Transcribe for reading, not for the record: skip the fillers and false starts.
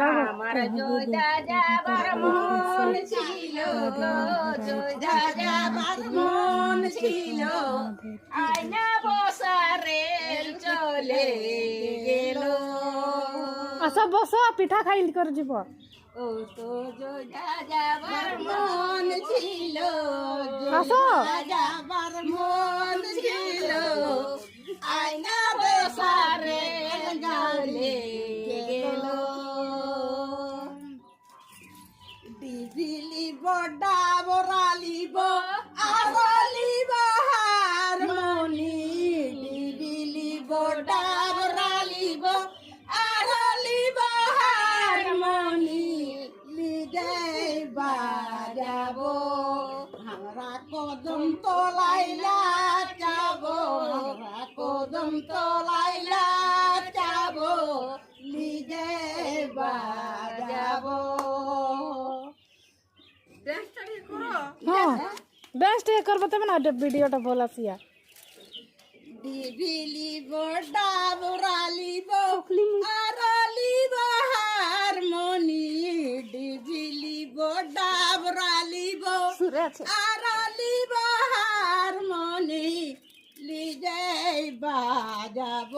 আমার জয়দা যাবার মন ছিল গো, জয়দা যাবার মন ছিল, আয়না বসা রেল চলে গেল। আচ্ছা বসো, পিঠা খাইল করে যাব। ও তো জয়দা যাবার মন ছিল, আসো। জয়দা যাবার মন ছিল, আয়না বসা রেল চলে গেল। ডিবিলিব ডাবরালিব আরলিব হারমনি, ডিবিলিব ডাবরালিব আরলিব হারমনি, লিদে বাজাব আমরা কদম তলাইলা যাব, আমরা কদম তলাইলা যাব, লিদে বাজাব। হ্যাঁ বেস্ট এ করবো তবে না ভিডিওটা ভাল আসিয়া। ডিবিলিব ডাবরালিব আরলিব হারমনি, ডিবিলিব ডাবরালিব আরলিব হারমনি, লিজে বাজাব।